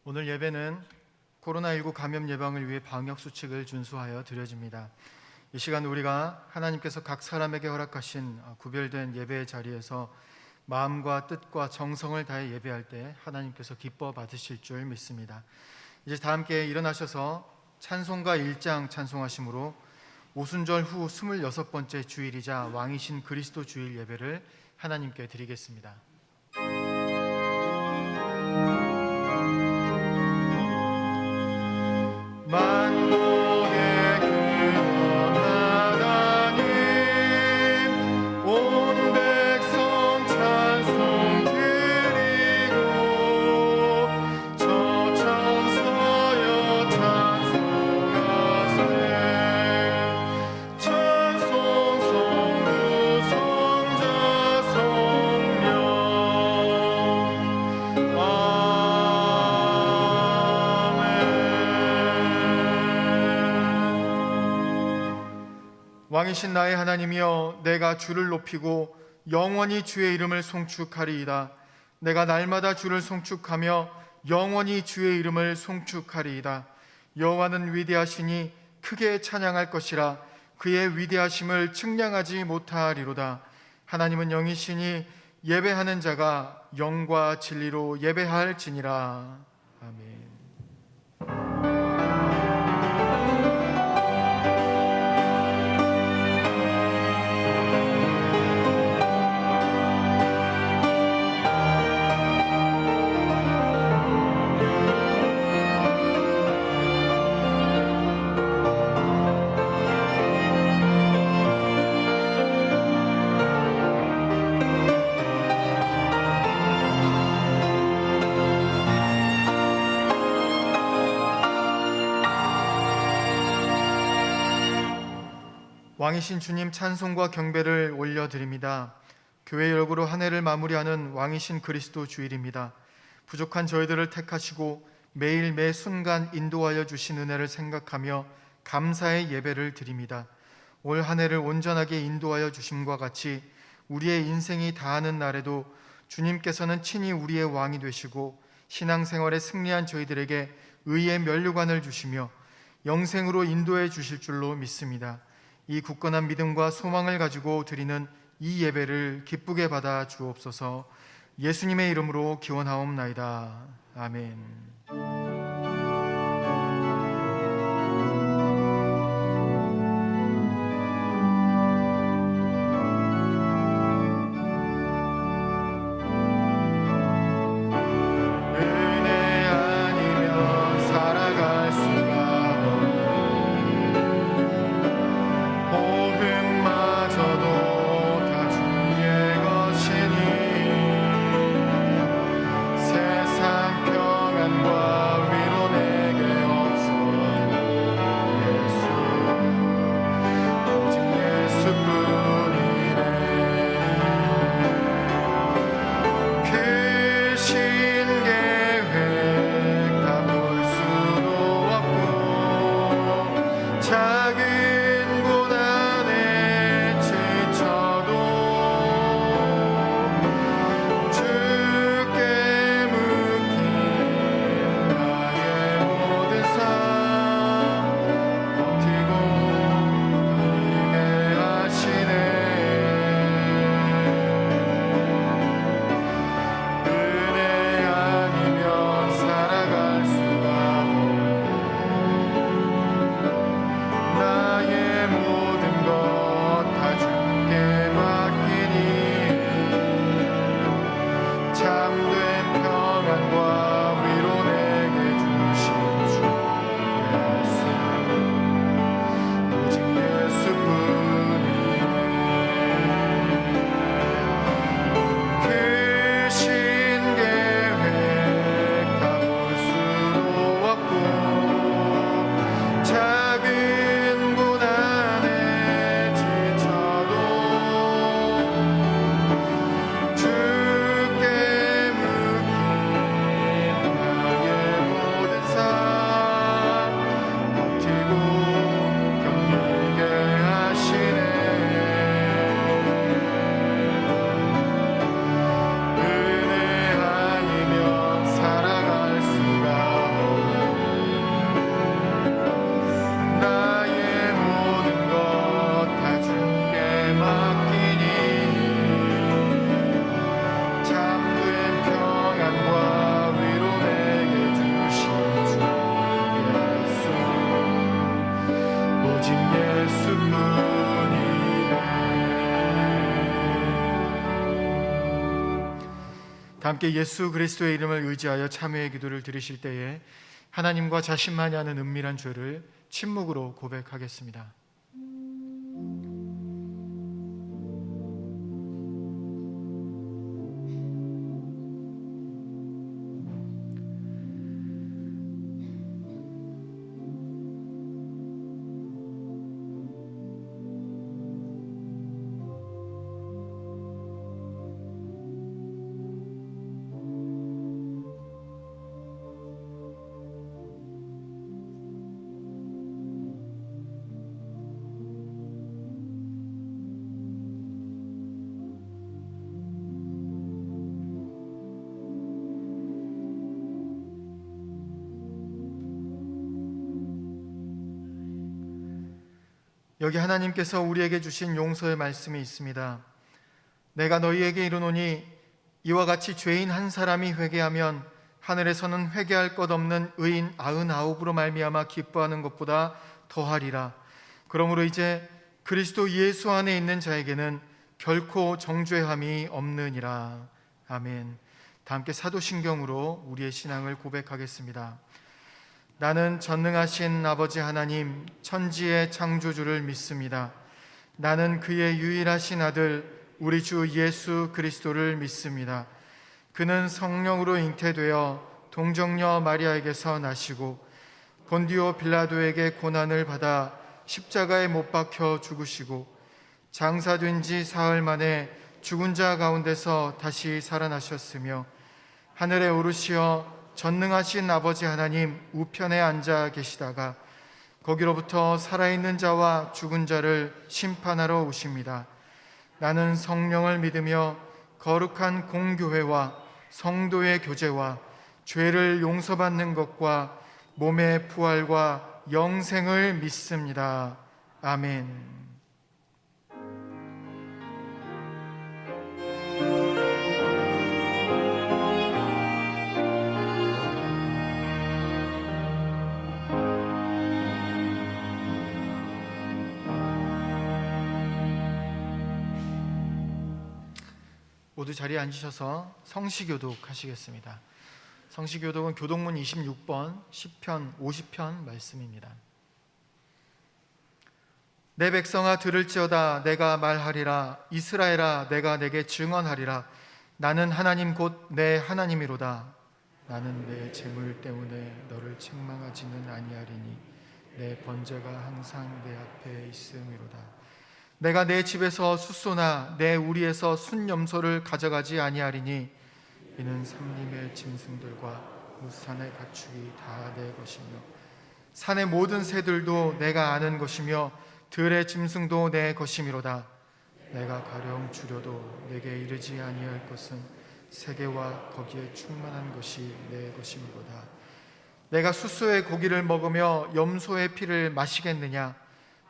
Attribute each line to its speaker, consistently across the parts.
Speaker 1: 오늘 예배는 코로나19 감염 예방을 위해 방역 수칙을 준수하여 드려집니다. 이 시간 우리가 하나님께서 각 사람에게 허락하신 구별된 예배의 자리에서 마음과 뜻과 정성을 다해 예배할 때 하나님께서 기뻐 받으실 줄 믿습니다. 이제 다 함께 일어나셔서 찬송가 1장 찬송하심으로 오순절 후 26번째 주일이자 왕이신 그리스도 주일 예배를 하나님께 드리겠습니다. 만국의 근원 하나님, 온 백성 찬송 드리고 저천서여 찬송하세. 찬송 성부 성자 성령 왕이신 나의 하나님이여, 내가 주를 높이고 영원히 주의 이름을 송축하리이다. 내가 날마다 주를 송축하며 영원히 주의 이름을 송축하리이다. 여호와는 위대하시니 크게 찬양할 것이라. 그의 위대하심을 측량하지 못하리로다. 하나님은 영이시니 예배하는 자가 영과 진리로 예배할지니라. 아멘. 왕이신 주님 찬송과 경배를 올려드립니다. 교회 열구로 한 해를 마무리하는 왕이신 그리스도 주일입니다. 부족한 저희들을 택하시고 매일 매 순간 인도하여 주신 은혜를 생각하며 감사의 예배를 드립니다. 올 한 해를 온전하게 인도하여 주심과 같이 우리의 인생이 다하는 날에도 주님께서는 친히 우리의 왕이 되시고 신앙생활에 승리한 저희들에게 의의 면류관을 주시며 영생으로 인도해 주실 줄로 믿습니다. 이 굳건한 믿음과 소망을 가지고 드리는 이 예배를 기쁘게 받아 주옵소서. 예수님의 이름으로 기원하옵나이다. 아멘. 주께 함께 예수 그리스도의 이름을 의지하여 참회의 기도를 드리실 때에 하나님과 자신만이 아는 은밀한 죄를 침묵으로 고백하겠습니다. 여기 하나님께서 우리에게 주신 용서의 말씀이 있습니다. 내가 너희에게 이르노니 이와 같이 죄인 한 사람이 회개하면 하늘에서는 회개할 것 없는 의인 99으로 말미암아 기뻐하는 것보다 더하리라. 그러므로 이제 그리스도 예수 안에 있는 자에게는 결코 정죄함이 없느니라. 아멘. 다 함께 사도신경으로 우리의 신앙을 고백하겠습니다. 나는 전능하신 아버지 하나님 천지의 창조주를 믿습니다. 나는 그의 유일하신 아들 우리 주 예수 그리스도를 믿습니다. 그는 성령으로 잉태되어 동정녀 마리아에게서 나시고 본디오 빌라도에게 고난을 받아 십자가에 못 박혀 죽으시고 장사된 지 사흘 만에 죽은 자 가운데서 다시 살아나셨으며 하늘에 오르시어 전능하신 아버지 하나님 우편에 앉아 계시다가 거기로부터 살아있는 자와 죽은 자를 심판하러 오십니다. 나는 성령을 믿으며 거룩한 공교회와 성도의 교제와 죄를 용서받는 것과 몸의 부활과 영생을 믿습니다. 아멘. 모두 자리에 앉으셔서 성시교독 하시겠습니다. 성시교독은 교독문 26번, 시편 50편 말씀입니다. 내 백성아 들을지어다 내가 말하리라. 이스라엘아 내가 내게 증언하리라. 나는 하나님 곧 내 하나님이로다. 나는 내 재물 때문에 너를 책망하지는 아니하리니 내 번제가 항상 내 앞에 있음이로다. 내가 내 집에서 숫소나 내 우리에서 순염소를 가져가지 아니하리니 이는 삼림의 짐승들과 무산의 가축이 다 내 것이며 산의 모든 새들도 내가 아는 것이며 들의 짐승도 내 것이미로다. 내가 가령 주려도 내게 이르지 아니할 것은 세계와 거기에 충만한 것이 내 것이미로다. 내가 숫소의 고기를 먹으며 염소의 피를 마시겠느냐?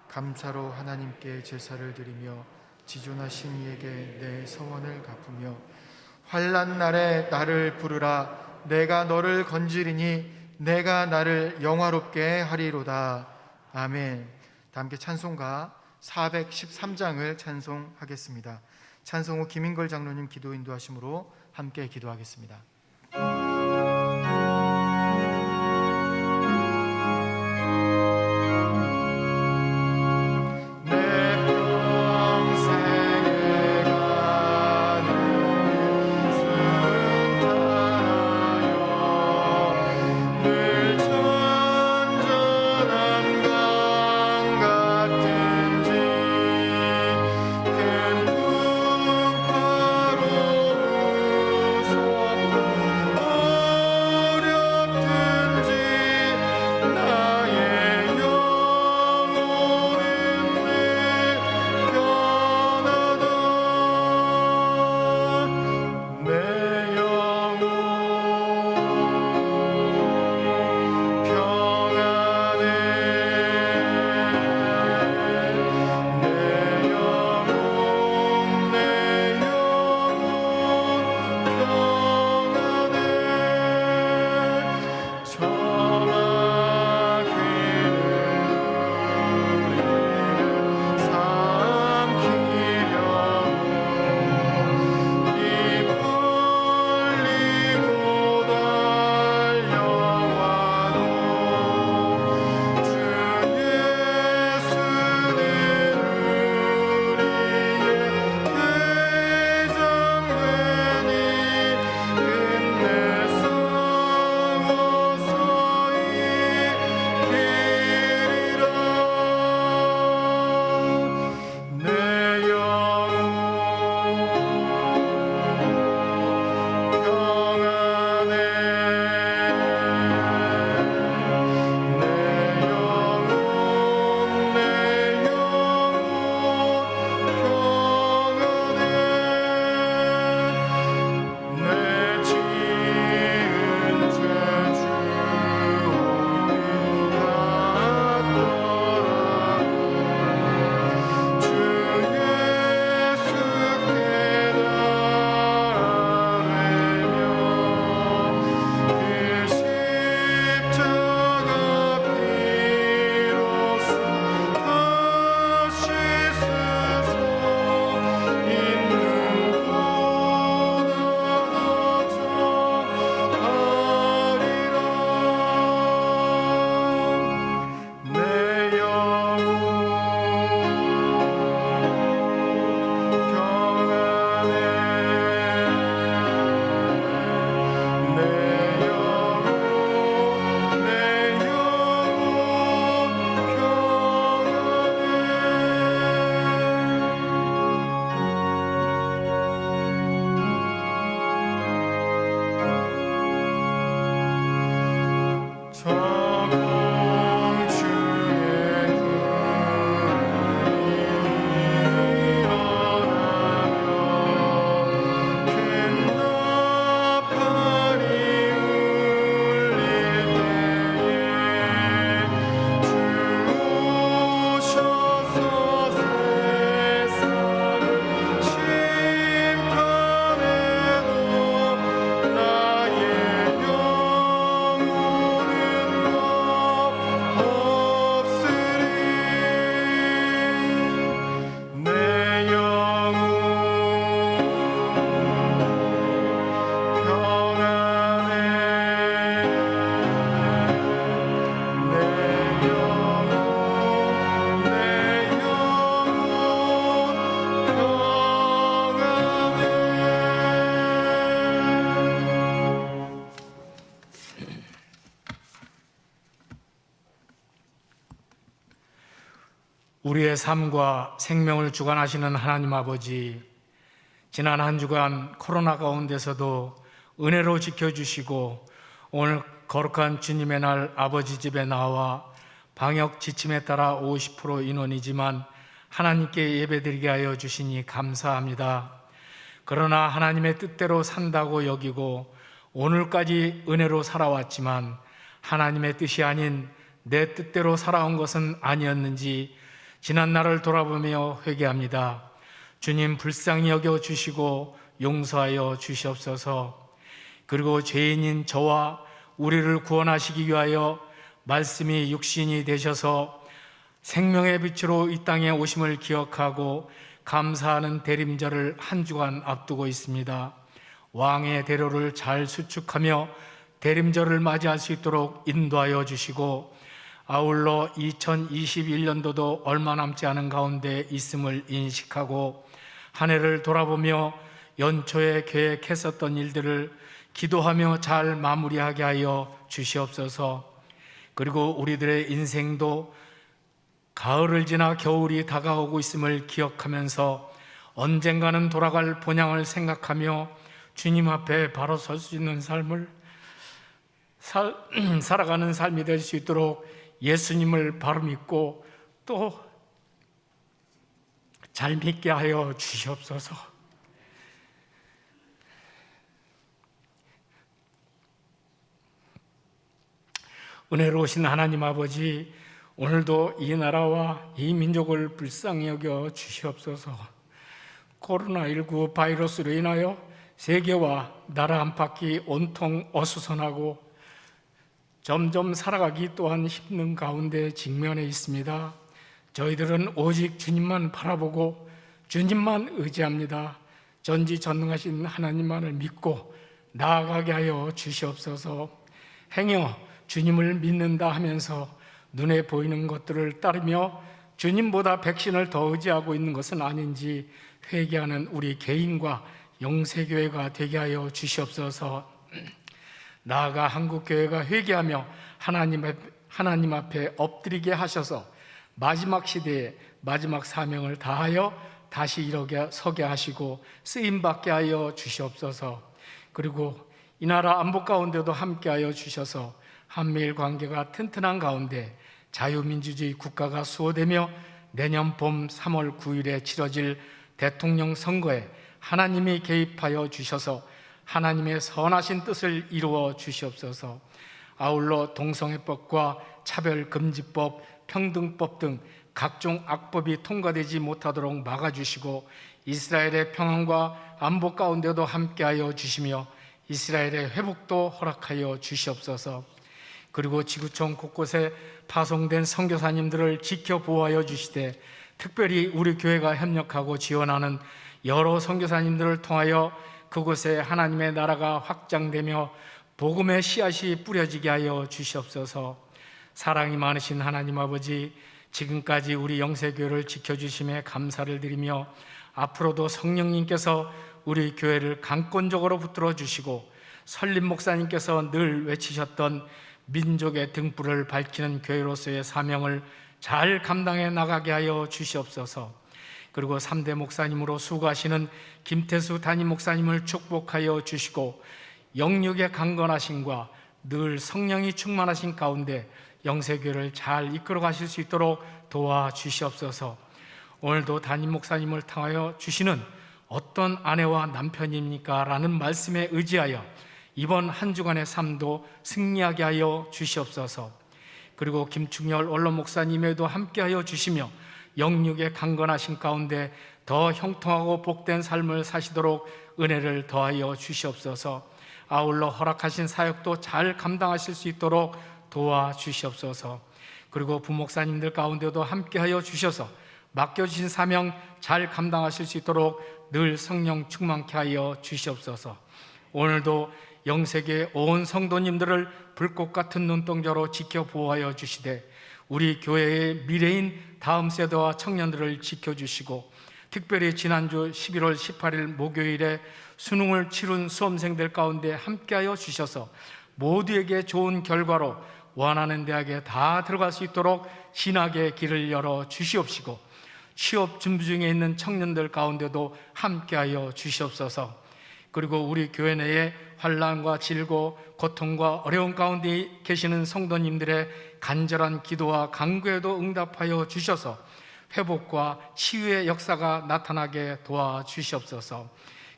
Speaker 1: 감사로 하나님께 제사를 드리며 지존하신 이에게 내 서원을 갚으며 환난 날에 나를 부르라. 내가 너를 건지리니 내가 나를 영화롭게 하리로다. 아멘. 다 함께 찬송가 413장을 찬송하겠습니다. 찬송 후 김인걸 장로님 기도 인도하심으로 함께 기도하겠습니다.
Speaker 2: 우리의 삶과 생명을 주관하시는 하나님 아버지, 지난 한 주간 코로나 가운데서도 은혜로 지켜주시고 오늘 거룩한 주님의 날 아버지 집에 나와 방역 지침에 따라 50% 인원이지만 하나님께 예배드리게 하여 주시니 감사합니다. 그러나 하나님의 뜻대로 산다고 여기고 오늘까지 은혜로 살아왔지만 하나님의 뜻이 아닌 내 뜻대로 살아온 것은 아니었는지 지난 날을 돌아보며 회개합니다. 주님 불쌍히 여겨 주시고 용서하여 주시옵소서. 그리고 죄인인 저와 우리를 구원하시기 위하여 말씀이 육신이 되셔서 생명의 빛으로 이 땅에 오심을 기억하고 감사하는 대림절을 한 주간 앞두고 있습니다. 왕의 대로를 잘 수축하며 대림절을 맞이할 수 있도록 인도하여 주시고 아울러 2021년도도 얼마 남지 않은 가운데 있음을 인식하고 한 해를 돌아보며 연초에 계획했었던 일들을 기도하며 잘 마무리하게 하여 주시옵소서. 그리고 우리들의 인생도 가을을 지나 겨울이 다가오고 있음을 기억하면서 언젠가는 돌아갈 본향을 생각하며 주님 앞에 바로 설 수 있는 삶을 살아가는 삶이 될 수 있도록 예수님을 바로 믿고 또 잘 믿게 하여 주시옵소서. 은혜로우신 하나님 아버지, 오늘도 이 나라와 이 민족을 불쌍히 여겨 주시옵소서. 코로나19 바이러스로 인하여 세계와 나라 안팎이 온통 어수선하고 점점 살아가기 또한 힘든 가운데 직면해 있습니다. 저희들은 오직 주님만 바라보고 주님만 의지합니다. 전지전능하신 하나님만을 믿고 나아가게 하여 주시옵소서. 행여 주님을 믿는다 하면서 눈에 보이는 것들을 따르며 주님보다 백신을 더 의지하고 있는 것은 아닌지 회개하는 우리 개인과 영세교회가 되게 하여 주시옵소서. 나아가 한국교회가 회개하며 하나님 앞에 엎드리게 하셔서 마지막 시대에 마지막 사명을 다하여 다시 이렇게 서게 하시고 쓰임받게 하여 주시옵소서. 그리고 이 나라 안보 가운데도 함께하여 주셔서 한미일 관계가 튼튼한 가운데 자유민주주의 국가가 수호되며 내년 봄 3월 9일에 치러질 대통령 선거에 하나님이 개입하여 주셔서 하나님의 선하신 뜻을 이루어 주시옵소서. 아울러 동성애법과 차별금지법, 평등법 등 각종 악법이 통과되지 못하도록 막아주시고 이스라엘의 평안과 안보 가운데도 함께하여 주시며 이스라엘의 회복도 허락하여 주시옵소서. 그리고 지구촌 곳곳에 파송된 선교사님들을 지켜보호하여 주시되 특별히 우리 교회가 협력하고 지원하는 여러 선교사님들을 통하여 그곳에 하나님의 나라가 확장되며 복음의 씨앗이 뿌려지게 하여 주시옵소서. 사랑이 많으신 하나님 아버지, 지금까지 우리 영세교회를 지켜주심에 감사를 드리며 앞으로도 성령님께서 우리 교회를 강권적으로 붙들어 주시고 설립 목사님께서 늘 외치셨던 민족의 등불을 밝히는 교회로서의 사명을 잘 감당해 나가게 하여 주시옵소서. 그리고 3대 목사님으로 수고하시는 김태수 담임 목사님을 축복하여 주시고 영육의 강건하심과 늘 성령이 충만하신 가운데 영세교회를 잘 이끌어 가실 수 있도록 도와주시옵소서. 오늘도 담임 목사님을 통하여 주시는 어떤 아내와 남편입니까? 라는 말씀에 의지하여 이번 한 주간의 삶도 승리하게 하여 주시옵소서. 그리고 김충열 언론 목사님에도 함께하여 주시며 영육의 강건하신 가운데 더 형통하고 복된 삶을 사시도록 은혜를 더하여 주시옵소서. 아울러 허락하신 사역도 잘 감당하실 수 있도록 도와주시옵소서. 그리고 부목사님들 가운데도 함께하여 주셔서 맡겨주신 사명 잘 감당하실 수 있도록 늘 성령 충만케 하여 주시옵소서. 오늘도 영세계 온 성도님들을 불꽃 같은 눈동자로 지켜보호하여 주시되 우리 교회의 미래인 다음 세대와 청년들을 지켜주시고 특별히 지난주 11월 18일 목요일에 수능을 치룬 수험생들 가운데 함께하여 주셔서 모두에게 좋은 결과로 원하는 대학에 다 들어갈 수 있도록 신학의 길을 열어 주시옵시고, 취업 준비 중에 있는 청년들 가운데도 함께하여 주시옵소서. 그리고 우리 교회 내에 환난과 질고 고통과 어려운 가운데 계시는 성도님들의 간절한 기도와 간구에도 응답하여 주셔서 회복과 치유의 역사가 나타나게 도와주시옵소서.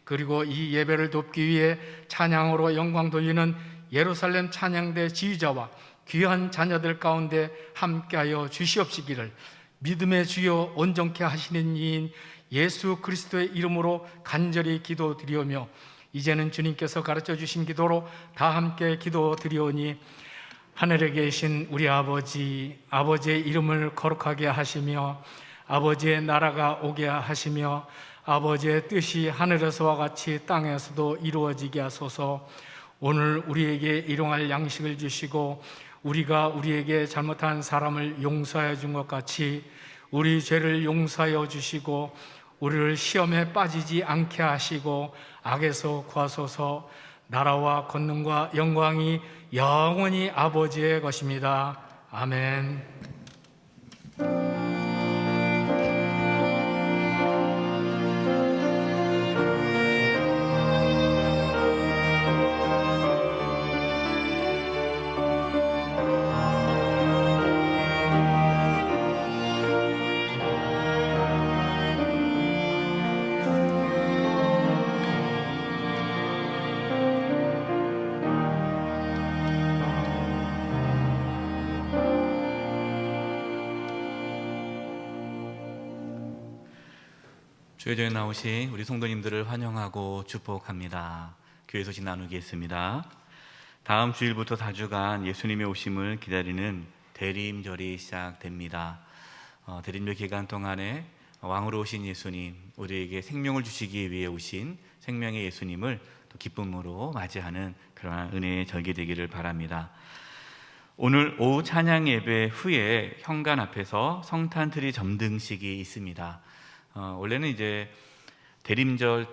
Speaker 2: 그리고 이 예배를 돕기 위해 찬양으로 영광 돌리는 예루살렘 찬양대 지휘자와 귀한 자녀들 가운데 함께하여 주시옵시기를 믿음의 주여 온전케 하시는 이인 예수 그리스도의 이름으로 간절히 기도드리오며, 이제는 주님께서 가르쳐 주신 기도로 다 함께 기도드리오니, 하늘에 계신 우리 아버지, 아버지의 이름을 거룩하게 하시며 아버지의 나라가 오게 하시며 아버지의 뜻이 하늘에서와 같이 땅에서도 이루어지게 하소서. 오늘 우리에게 일용할 양식을 주시고 우리가 우리에게 잘못한 사람을 용서해 준 것 같이 우리 죄를 용서하여 주시고 우리를 시험에 빠지지 않게 하시고 악에서 구하소서. 나라와 권능과 영광이 영원히 아버지의 것입니다. 아멘.
Speaker 3: 주의전에 나오신 우리 성도님들을 환영하고 축복합니다. 교회 소식 나누겠습니다. 다음 주일부터 4주간 예수님의 오심을 기다리는 대림절이 시작됩니다. 대림절 기간 동안에 왕으로 오신 예수님, 우리에게 생명을 주시기 위해 오신 생명의 예수님을 또 기쁨으로 맞이하는 그러한 은혜의 절기 되기를 바랍니다. 오늘 오후 찬양 예배 후에 현관 앞에서 성탄트리 점등식이 있습니다. 원래는 이제 대림절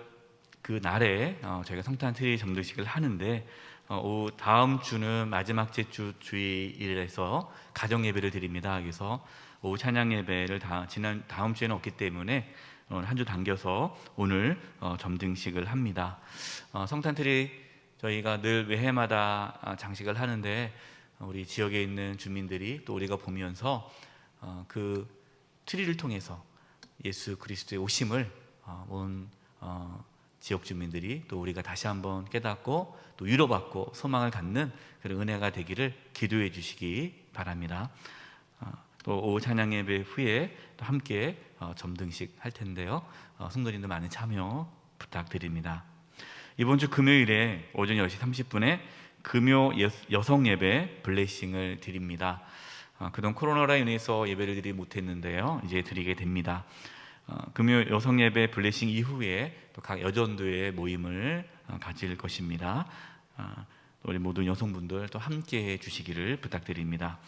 Speaker 3: 그 날에 저희가 성탄트리 점등식을 하는데, 오후 다음 주는 마지막 주 주일에서 가정 예배를 드립니다. 그래서 오후 찬양 예배를 다음 주에는 없기 때문에 한 주 당겨서 오늘 점등식을 합니다. 성탄트리 저희가 늘 매해마다 장식을 하는데, 우리 지역에 있는 주민들이 또 우리가 보면서 그 트리를 통해서 예수 그리스도의 오심을 온 지역 주민들이 또 우리가 다시 한번 깨닫고 또 위로받고 소망을 갖는 그런 은혜가 되기를 기도해 주시기 바랍니다. 또 오후 찬양 예배 후에 또 함께 점등식 할 텐데요. 성도님들 많은 참여 부탁드립니다. 이번 주 금요일에 오전 10시 30분에 금요 여성 예배 블레싱을 드립니다. 그동안 코로나로 인해서 예배를 드리지 못했는데요, 이제 드리게 됩니다. 금요 여성 예배 블레싱 이후에 또 각 여전도의 모임을 가질 것입니다. 우리 모든 여성분들 또 함께 해 주시기를 부탁드립니다.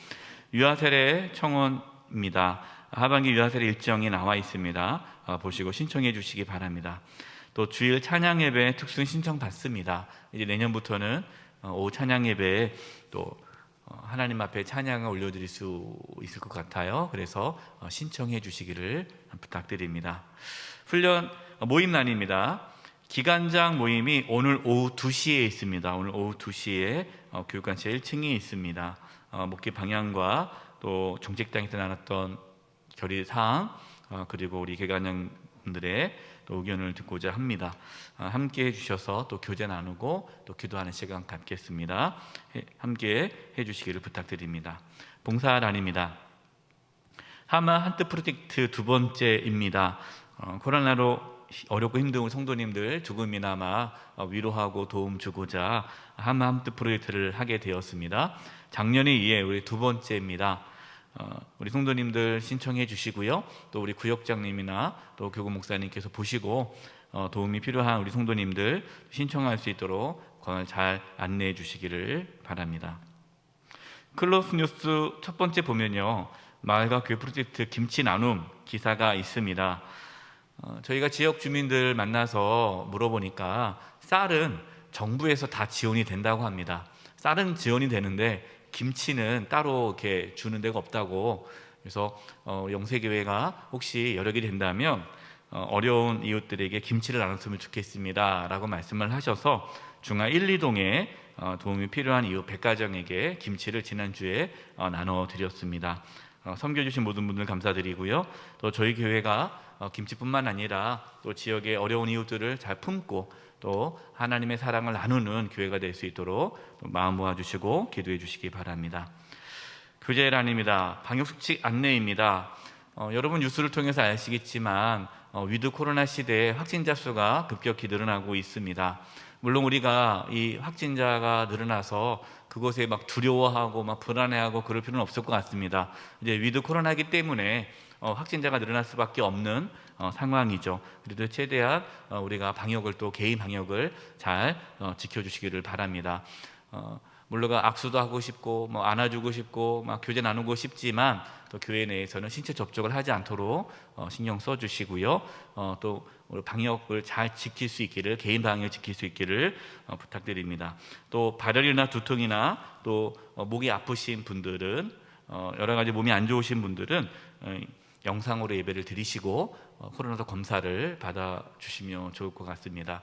Speaker 3: 유아세례 청원입니다. 하반기 유아세례 일정이 나와 있습니다. 보시고 신청해 주시기 바랍니다. 또 주일 찬양 예배 특순 신청 받습니다. 이제 내년부터는 오후 찬양 예배에 또 하나님 앞에 찬양을 올려드릴 수 있을 것 같아요. 그래서 신청해 주시기를 부탁드립니다. 훈련 모임란입니다. 기간장 모임이 오늘 오후 2시에 있습니다. 오늘 오후 2시에 교육관실 1층에 있습니다. 목회 방향과 또 정책당에서 나눴던 결의사항, 그리고 우리 개관장분들의 또 의견을 듣고자 합니다. 함께 해주셔서 또 교제 나누고 또 기도하는 시간 갖겠습니다. 함께 해주시기를 부탁드립니다. 봉사란입니다. 하마 한트 프로젝트 두 번째입니다. 코로나로 어렵고 힘든 성도님들 조금이나마 위로하고 도움 주고자 하마 한트 프로젝트를 하게 되었습니다. 작년에 이에 우리 두 번째입니다. 우리 성도님들 신청해 주시고요. 또 우리 구역장님이나 또 교구 목사님께서 보시고 도움이 필요한 우리 성도님들 신청할 수 있도록 잘 안내해 주시기를 바랍니다. 클로스 뉴스 첫 번째 보면요, 마을과 교회 프로젝트 김치 나눔 기사가 있습니다. 저희가 지역 주민들 만나서 물어보니까 쌀은 정부에서 다 지원이 된다고 합니다. 쌀은 지원이 되는데 김치는 따로 이렇게 주는 데가 없다고. 그래서 영세교회가 혹시 여력이 된다면 어려운 이웃들에게 김치를 나눴으면 좋겠습니다라고 말씀을 하셔서 중화 1, 2동에 도움이 필요한 이웃 100가정에게 김치를 지난주에 나눠드렸습니다. 섬겨주신 모든 분들 감사드리고요. 또 저희 교회가 김치뿐만 아니라 또 지역의 어려운 이웃들을 잘 품고 또 하나님의 사랑을 나누는 교회가 될 수 있도록 마음 모아주시고 기도해 주시기 바랍니다. 교제란입니다. 방역수칙 안내입니다. 여러분 뉴스를 통해서 아시겠지만 위드 코로나 시대에 확진자 수가 급격히 늘어나고 있습니다. 물론 우리가 이 확진자가 늘어나서 그것에 막 두려워하고 막 불안해하고 그럴 필요는 없을 것 같습니다. 이제 위드 코로나이기 때문에 확진자가 늘어날 수밖에 없는 상황이죠. 그래도 최대한 우리가 방역을 또 개인 방역을 잘 지켜주시기를 바랍니다. 물론 악수도 하고 싶고 뭐 안아주고 싶고 막 교제 나누고 싶지만 또 교회 내에서는 신체 접촉을 하지 않도록 신경 써주시고요. 또 방역을 잘 지킬 수 있기를, 개인 방역을 지킬 수 있기를 부탁드립니다. 또 발열이나 두통이나 또 목이 아프신 분들은 여러 가지 몸이 안 좋으신 분들은 영상으로 예배를 드리시고 코로나 검사를 받아주시면 좋을 것 같습니다.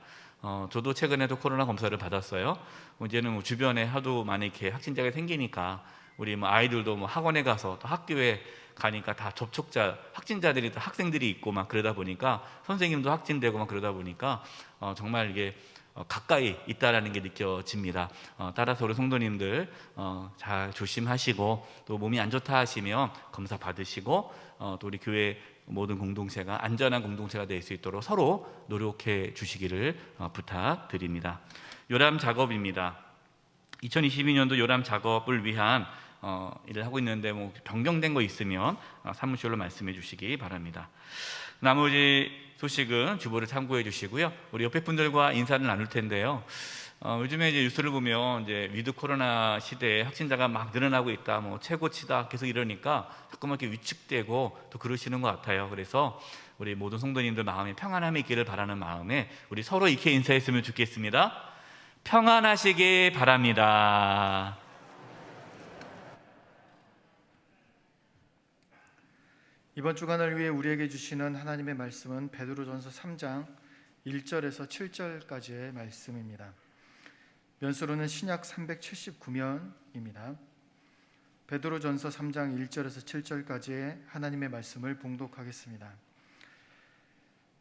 Speaker 3: 저도 최근에도 코로나 검사를 받았어요. 이제는 주변에 하도 많이 이렇게 확진자가 생기니까 우리 아이들도 학원에 가서 또 학교에 가니까 다 접촉자, 확진자들이 다 학생들이 있고 막 그러다 보니까 선생님도 확진되고 막 그러다 보니까 정말 이게 가까이 있다라는 게 느껴집니다. 따라서 우리 성도님들 잘 조심하시고 또 몸이 안 좋다 하시면 검사 받으시고 또 우리 교회 모든 공동체가 안전한 공동체가 될 수 있도록 서로 노력해 주시기를 부탁드립니다. 요람 작업입니다. 2022년도 요람 작업을 위한 일을 하고 있는데 변경된 거 있으면 사무실로 말씀해 주시기 바랍니다. 나머지 소식은 주보를 참고해 주시고요. 우리 옆에 분들과 인사를 나눌 텐데요. 요즘에 이제 뉴스를 보면 이제 위드 코로나 시대에 확진자가 막 늘어나고 있다, 최고치다 계속 이러니까 자꾸만 이렇게 위축되고 또 그러시는 것 같아요. 그래서 우리 모든 성도님들 마음에 평안함이 있기를 바라는 마음에 우리 서로 이렇게 인사했으면 좋겠습니다. 평안하시기 바랍니다.
Speaker 1: 이번 주간을 위해 우리에게 주시는 하나님의 말씀은 베드로전서 3장 1절에서 7절까지의 말씀입니다. 면수로는 신약 379면입니다. 베드로전서 3장 1절에서 7절까지의 하나님의 말씀을 봉독하겠습니다.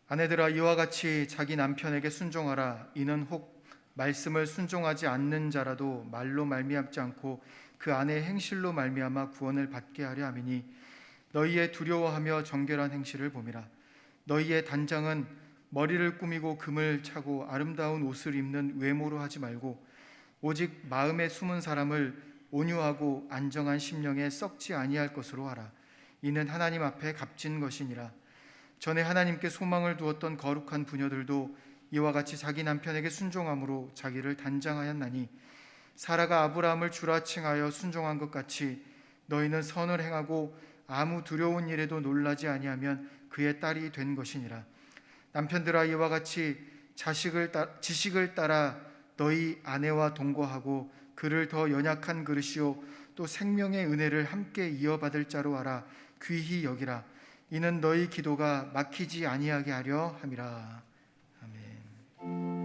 Speaker 1: 아내들아, 이와 같이 자기 남편에게 순종하라. 이는 혹 말씀을 순종하지 않는 자라도 말로 말미암지 않고 그 아내의 행실로 말미암아 구원을 받게 하려 함이니, 너희의 두려워하며 정결한 행실을 봄이라. 너희의 단장은 머리를 꾸미고 금을 차고 아름다운 옷을 입는 외모로 하지 말고 오직 마음에 숨은 사람을 온유하고 안정한 심령에 썩지 아니할 것으로 하라. 이는 하나님 앞에 값진 것이니라. 전에 하나님께 소망을 두었던 거룩한 부녀들도 이와 같이 자기 남편에게 순종함으로 자기를 단장하였나니, 사라가 아브라함을 주라 칭하여 순종한 것 같이 너희는 선을 행하고 아무 두려운 일에도 놀라지 아니하면 그의 딸이 된 것이니라. 남편들아, 이와 같이 지식을 따라 너희 아내와 동거하고 그를 더 연약한 그릇이요 또 생명의 은혜를 함께 이어받을 자로 알아 귀히 여기라. 이는 너희 기도가 막히지 아니하게 하려 함이라. 아멘.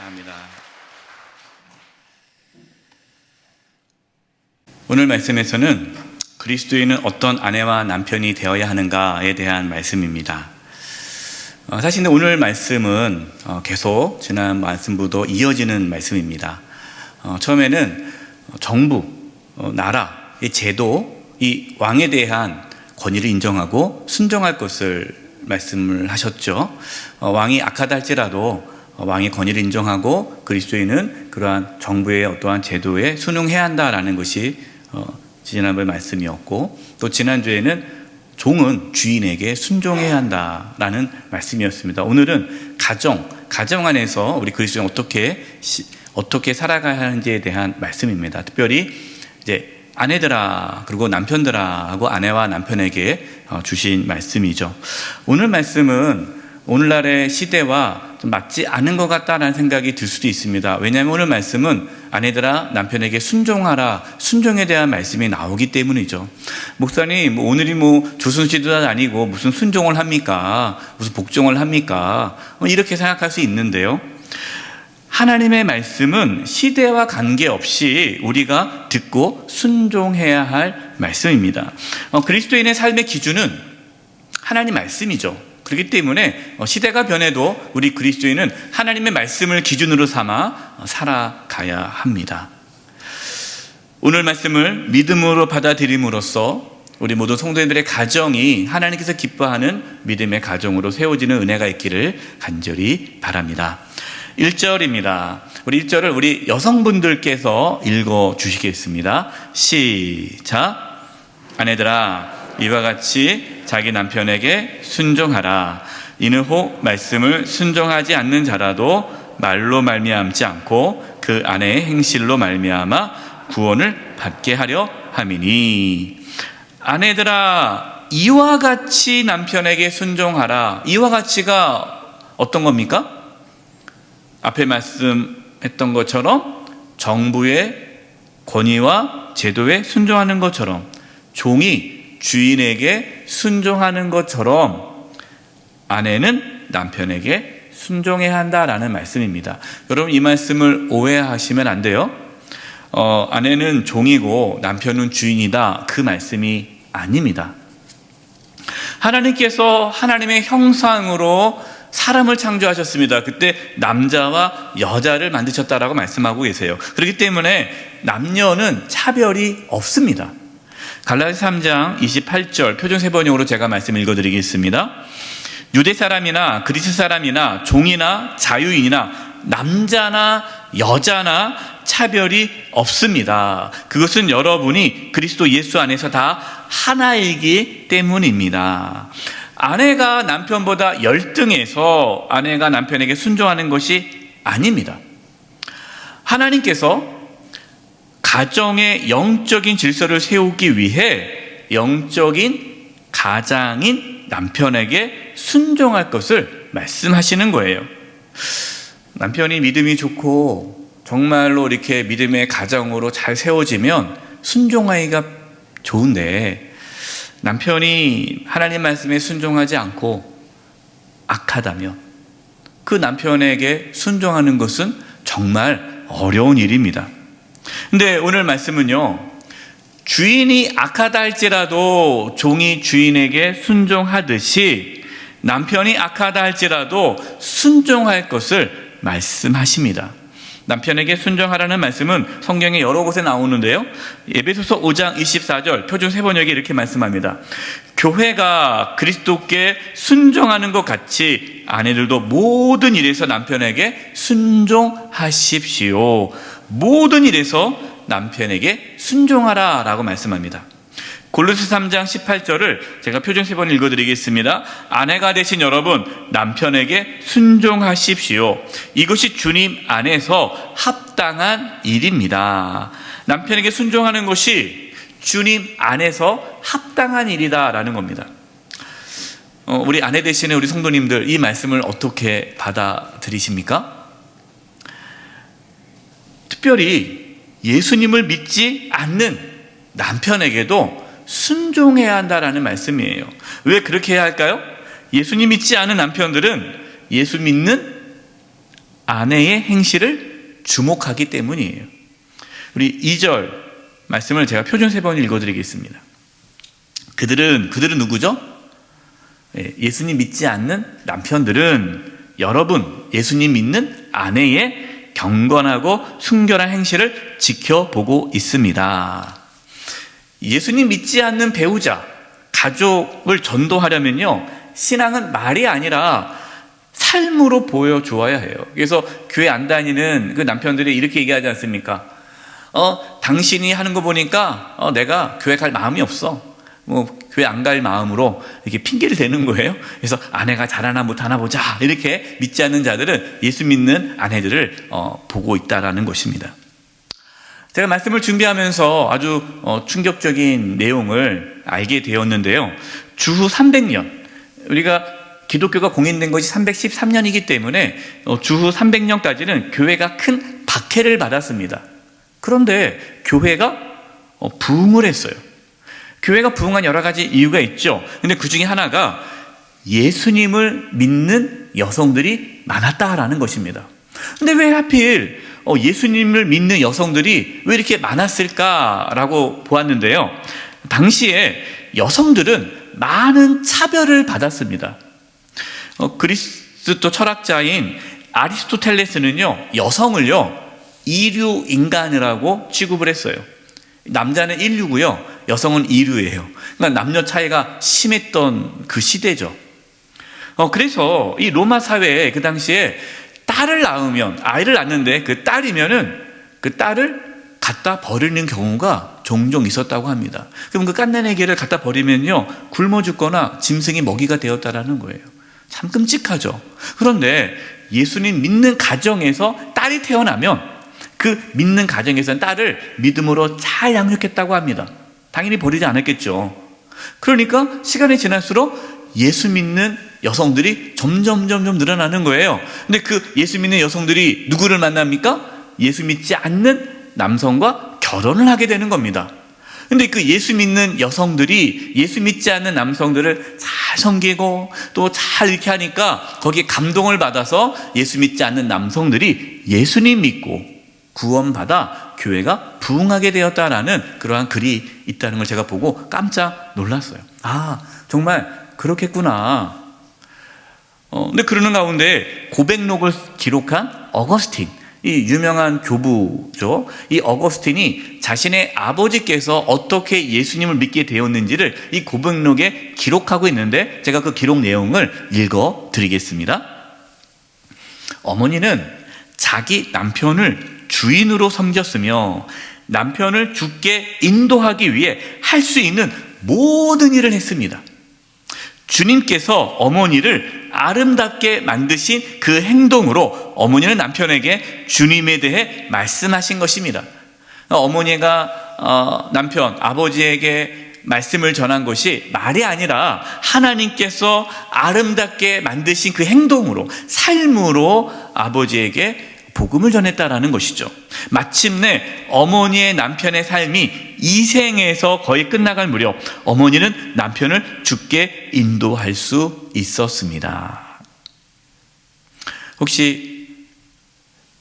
Speaker 3: 감사합니다. 오늘 말씀에서는 그리스도인은 어떤 아내와 남편이 되어야 하는가에 대한 말씀입니다. 사실 오늘 말씀은 계속 지난 말씀부터 이어지는 말씀입니다. 처음에는 정부, 나라의 제도, 이 왕에 대한 권위를 인정하고 순종할 것을 말씀을 하셨죠. 왕이 악하다 할지라도 왕의 권위를 인정하고 그리스도인은 그러한 정부의 어떠한 제도에 순응해야 한다라는 것이 지난번 말씀이었고, 또 지난주에는 종은 주인에게 순종해야 한다라는 말씀이었습니다. 오늘은 가정 안에서 우리 그리스도인은 어떻게 살아가야 하는지에 대한 말씀입니다. 특별히 이제 아내들아 그리고 남편들아 하고 아내와 남편에게 주신 말씀이죠. 오늘 말씀은 오늘날의 시대와 좀 맞지 않은 것 같다라는 생각이 들 수도 있습니다. 왜냐하면 오늘 말씀은 아내들아 남편에게 순종하라, 순종에 대한 말씀이 나오기 때문이죠. 목사님, 오늘이 조선시대도 아니고 무슨 순종을 합니까? 무슨 복종을 합니까? 이렇게 생각할 수 있는데요. 하나님의 말씀은 시대와 관계없이 우리가 듣고 순종해야 할 말씀입니다. 그리스도인의 삶의 기준은 하나님 말씀이죠. 그렇기 때문에 시대가 변해도 우리 그리스도인은 하나님의 말씀을 기준으로 삼아 살아가야 합니다. 오늘 말씀을 믿음으로 받아들임으로써 우리 모든 성도님들의 가정이 하나님께서 기뻐하는 믿음의 가정으로 세워지는 은혜가 있기를 간절히 바랍니다. 1절입니다. 우리 1절을 우리 여성분들께서 읽어 주시겠습니다. 시작. 아내들아 이와 같이 자기 남편에게 순종하라. 이는 혹 말씀을 순종하지 않는 자라도 말로 말미암지 않고 그 아내의 행실로 말미암아 구원을 받게 하려 함이니. 아내들아 이와 같이 남편에게 순종하라. 이와 같이가 어떤 겁니까? 앞에 말씀했던 것처럼 정부의 권위와 제도에 순종하는 것처럼, 종이 주인에게 순종하는 것처럼 아내는 남편에게 순종해야 한다라는 말씀입니다. 여러분 이 말씀을 오해하시면 안 돼요. 아내는 종이고 남편은 주인이다, 그 말씀이 아닙니다. 하나님께서 하나님의 형상으로 사람을 창조하셨습니다. 그때 남자와 여자를 만드셨다라고 말씀하고 계세요. 그렇기 때문에 남녀는 차별이 없습니다. 갈라디아 3장 28절 표준 세번역으로 제가 말씀 읽어드리겠습니다. 유대 사람이나 그리스 사람이나 종이나 자유인이나 남자나 여자나 차별이 없습니다. 그것은 여러분이 그리스도 예수 안에서 다 하나이기 때문입니다. 아내가 남편보다 열등해서 아내가 남편에게 순종하는 것이 아닙니다. 하나님께서 가정의 영적인 질서를 세우기 위해 영적인 가장인 남편에게 순종할 것을 말씀하시는 거예요. 남편이 믿음이 좋고 정말로 이렇게 믿음의 가정으로 잘 세워지면 순종하기가 좋은데, 남편이 하나님 말씀에 순종하지 않고 악하다면 그 남편에게 순종하는 것은 정말 어려운 일입니다. 근데 오늘 말씀은요, 주인이 악하다 할지라도 종이 주인에게 순종하듯이 남편이 악하다 할지라도 순종할 것을 말씀하십니다. 남편에게 순종하라는 말씀은 성경에 여러 곳에 나오는데요, 에베소서 5장 24절 표준 세번역이 이렇게 말씀합니다. 교회가 그리스도께 순종하는 것 같이 아내들도 모든 일에서 남편에게 순종하십시오. 모든 일에서 남편에게 순종하라 라고 말씀합니다. 골로새 3장 18절을 제가 표준 세번 읽어드리겠습니다. 아내가 되신 여러분, 남편에게 순종하십시오. 이것이 주님 안에서 합당한 일입니다. 남편에게 순종하는 것이 주님 안에서 합당한 일이다라는 겁니다. 우리 아내 되시는 우리 성도님들, 이 말씀을 어떻게 받아들이십니까? 특별히 예수님을 믿지 않는 남편에게도 순종해야 한다라는 말씀이에요. 왜 그렇게 해야 할까요? 예수님 믿지 않은 남편들은 예수 믿는 아내의 행실을 주목하기 때문이에요. 우리 2절 말씀을 제가 표준 세번을 읽어드리겠습니다. 그들은 누구죠? 예수님 믿지 않는 남편들은 여러분 예수님 믿는 아내의 경건하고 순결한 행실을 지켜보고 있습니다. 예수님 믿지 않는 배우자, 가족을 전도하려면요, 신앙은 말이 아니라 삶으로 보여주어야 해요. 그래서 교회 안 다니는 그 남편들이 이렇게 얘기하지 않습니까? 당신이 하는 거 보니까 내가 교회 갈 마음이 없어. 교회 안 갈 마음으로 이렇게 핑계를 대는 거예요. 그래서 아내가 잘하나 못하나 보자. 이렇게 믿지 않는 자들은 예수 믿는 아내들을 보고 있다라는 것입니다. 제가 말씀을 준비하면서 아주 충격적인 내용을 알게 되었는데요. 주후 300년, 우리가 기독교가 공인된 것이 313년이기 때문에 주후 300년까지는 교회가 큰 박해를 받았습니다. 그런데 교회가 부흥을 했어요. 교회가 부흥한 여러 가지 이유가 있죠. 근데 그 중에 하나가 예수님을 믿는 여성들이 많았다라는 것입니다. 근데 왜 하필 예수님을 믿는 여성들이 왜 이렇게 많았을까라고 보았는데요. 당시에 여성들은 많은 차별을 받았습니다. 그리스도 철학자인 아리스토텔레스는요, 여성을요, 이류 인간이라고 취급을 했어요. 남자는 인류고요, 여성은 이류예요. 그러니까 남녀 차이가 심했던 그 시대죠. 그래서 이 로마 사회에 그 당시에 딸을 낳으면, 아이를 낳는데 그 딸이면은 그 딸을 갖다 버리는 경우가 종종 있었다고 합니다. 그럼 그 깐난애기를 갖다 버리면요, 굶어 죽거나 짐승이 먹이가 되었다라는 거예요. 참 끔찍하죠. 그런데 예수님 믿는 가정에서 딸이 태어나면 그 믿는 가정에서는 딸을 믿음으로 잘 양육했다고 합니다. 당연히 버리지 않았겠죠. 그러니까 시간이 지날수록 예수 믿는 여성들이 점점 늘어나는 거예요. 근데 그 예수 믿는 여성들이 누구를 만납니까? 예수 믿지 않는 남성과 결혼을 하게 되는 겁니다. 근데 그 예수 믿는 여성들이 예수 믿지 않는 남성들을 잘 섬기고 또 잘 이렇게 하니까 거기에 감동을 받아서 예수 믿지 않는 남성들이 예수님 믿고 구원받아 교회가 부흥하게 되었다라는 그러한 글이 있다는 걸 제가 보고 깜짝 놀랐어요. 아, 정말 그렇겠구나. 근데 그러는 가운데 고백록을 기록한 어거스틴, 이 유명한 교부죠. 이 어거스틴이 자신의 아버지께서 어떻게 예수님을 믿게 되었는지를 이 고백록에 기록하고 있는데 제가 그 기록 내용을 읽어 드리겠습니다. 어머니는 자기 남편을 주인으로 섬겼으며 남편을 주께 인도하기 위해 할 수 있는 모든 일을 했습니다. 주님께서 어머니를 아름답게 만드신 그 행동으로 어머니는 남편에게 주님에 대해 말씀하신 것입니다. 어머니가 남편, 아버지에게 말씀을 전한 것이 말이 아니라 하나님께서 아름답게 만드신 그 행동으로, 삶으로 아버지에게 복음을 전했다라는 것이죠. 마침내 어머니의 남편의 삶이 이 생에서 거의 끝나갈 무렵 어머니는 남편을 주께 인도할 수 있었습니다. 혹시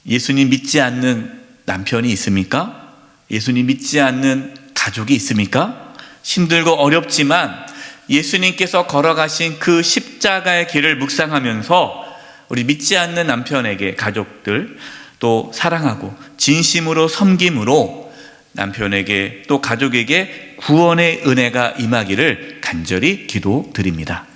Speaker 3: 예수님 믿지 않는 남편이 있습니까? 예수님 믿지 않는 가족이 있습니까? 힘들고 어렵지만 예수님께서 걸어가신 그 십자가의 길을 묵상하면서 우리 믿지 않는 남편에게 가족들 또 사랑하고 진심으로 섬김으로 남편에게 또 가족에게 구원의 은혜가 임하기를 간절히 기도드립니다.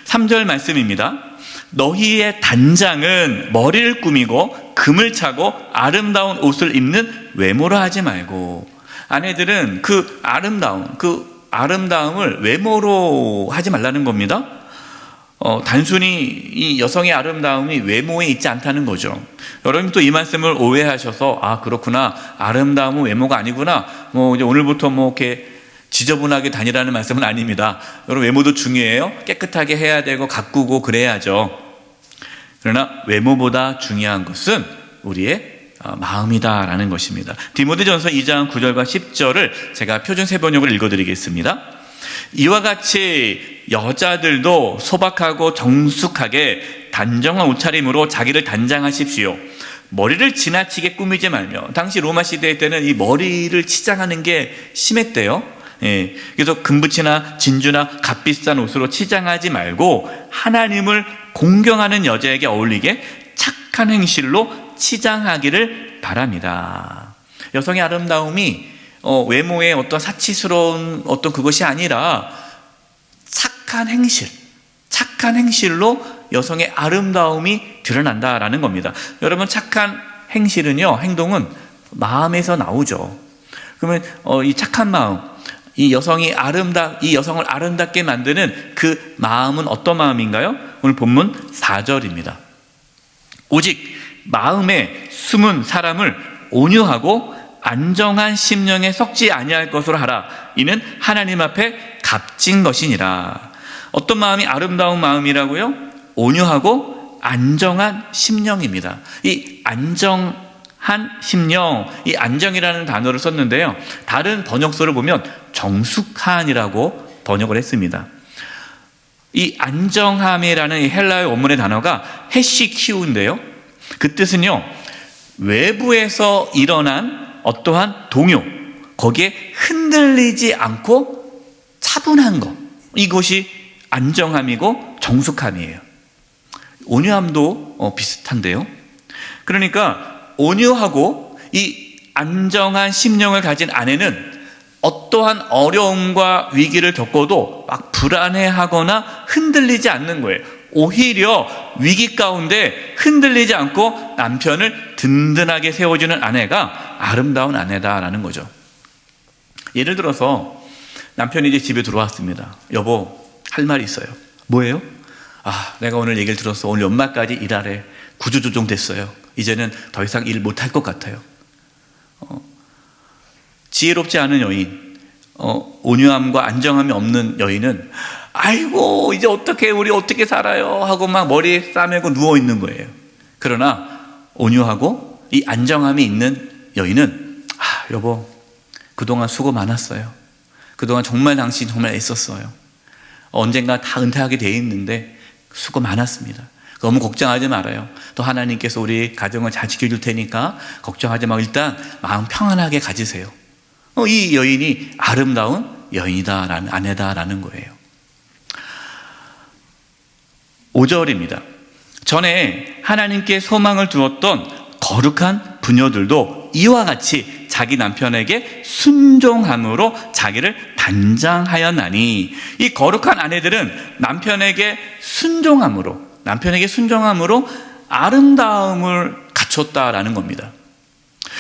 Speaker 3: 3절 말씀입니다. 너희의 단장은 머리를 꾸미고 금을 차고 아름다운 옷을 입는 외모로 하지 말고, 아내들은 그 아름다움을 외모로 하지 말라는 겁니다. 단순히 이 여성의 아름다움이 외모에 있지 않다는 거죠. 여러분 또 이 말씀을 오해하셔서 아 그렇구나, 아름다움은 외모가 아니구나, 이제 오늘부터 이렇게 지저분하게 다니라는 말씀은 아닙니다. 여러분 외모도 중요해요. 깨끗하게 해야 되고 가꾸고 그래야죠. 그러나 외모보다 중요한 것은 우리의 마음이다라는 것입니다. 디모데전서 2장 9절과 10절을 제가 표준 세번역을 읽어드리겠습니다. 이와 같이 여자들도 소박하고 정숙하게 단정한 옷차림으로 자기를 단장하십시오. 머리를 지나치게 꾸미지 말며, 당시 로마 시대 때는 이 머리를 치장하는 게 심했대요. 그래서 금붙이나 진주나 값비싼 옷으로 치장하지 말고 하나님을 공경하는 여자에게 어울리게 착한 행실로 치장하기를 바랍니다. 여성의 아름다움이 외모의 어떤 사치스러운 어떤 그것이 아니라 착한 행실로 여성의 아름다움이 드러난다라는 겁니다. 여러분, 착한 행동은 마음에서 나오죠. 그러면 이 착한 마음, 이 여성을 아름답게 만드는 그 마음은 어떤 마음인가요? 오늘 본문 4절입니다. 오직 마음에 숨은 사람을 온유하고 안정한 심령에 섞지 아니할 것으로 하라. 이는 하나님 앞에 값진 것이니라. 어떤 마음이 아름다운 마음이라고요? 온유하고 안정한 심령입니다. 이 안정한 심령, 이 안정이라는 단어를 썼는데요, 다른 번역서를 보면 정숙한이라고 번역을 했습니다. 이 안정함이라는 이 헬라어 원문의 단어가 헤시키우인데요, 그 뜻은요, 외부에서 일어난 어떠한 동요, 거기에 흔들리지 않고 차분한 것, 이것이 안정함이고 정숙함이에요. 온유함도 비슷한데요. 그러니까 온유하고 이 안정한 심령을 가진 아내는 어떠한 어려움과 위기를 겪어도 막 불안해하거나 흔들리지 않는 거예요. 오히려 위기 가운데 흔들리지 않고 남편을 든든하게 세워주는 아내가 아름다운 아내다라는 거죠. 예를 들어서 남편이 이제 집에 들어왔습니다. 여보, 할 말이 있어요. 뭐예요? 내가 오늘 얘기를 들었어. 오늘 연말까지 일하래. 구조조정 됐어요. 이제는 더 이상 일 못할 것 같아요. 지혜롭지 않은 여인, 온유함과 안정함이 없는 여인은 아이고 이제 우리 어떻게 살아요 하고 막 머리에 싸매고 누워있는 거예요. 그러나 온유하고 이 안정함이 있는 여인은 여보, 그동안 수고 많았어요. 그동안 정말 당신 정말 애썼어요. 언젠가 다 은퇴하게 돼 있는데 수고 많았습니다. 너무 걱정하지 말아요. 또 하나님께서 우리 가정을 잘 지켜줄 테니까 걱정하지 말고 일단 마음 평안하게 가지세요. 이 여인이 아름다운 여인이다라는 아내다라는 거예요. 5절입니다. 전에 하나님께 소망을 두었던 거룩한 부녀들도 이와 같이 자기 남편에게 순종함으로 자기를 단장하였나니, 이 거룩한 아내들은 남편에게 순종함으로 아름다움을 갖췄다라는 겁니다.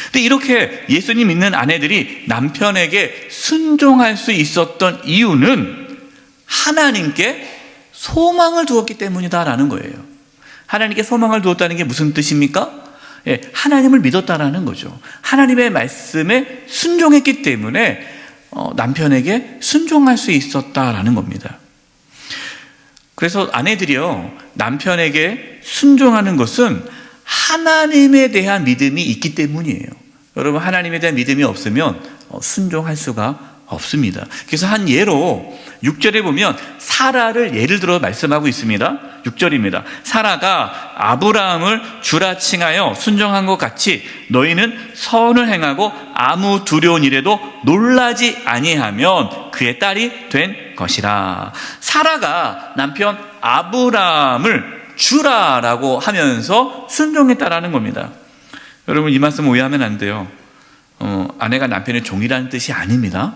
Speaker 3: 근데 이렇게 예수님 믿는 아내들이 남편에게 순종할 수 있었던 이유는 하나님께 소망을 두었기 때문이다라는 거예요. 하나님께 소망을 두었다는 게 무슨 뜻입니까? 하나님을 믿었다라는 거죠. 하나님의 말씀에 순종했기 때문에 남편에게 순종할 수 있었다라는 겁니다. 그래서 아내들이요, 남편에게 순종하는 것은 하나님에 대한 믿음이 있기 때문이에요. 여러분, 하나님에 대한 믿음이 없으면 순종할 수가 없습니다. 그래서 한 예로 6절에 보면 사라를 예를 들어 말씀하고 있습니다. 6절입니다. 사라가 아브라함을 주라 칭하여 순종한 것 같이 너희는 선을 행하고 아무 두려운 일에도 놀라지 아니하면 그의 딸이 된 것이라. 사라가 남편 아브라함을 주라라고 하면서 순종했다라는 겁니다. 여러분, 이 말씀 오해하면 안 돼요. 아내가 남편의 종이라는 뜻이 아닙니다.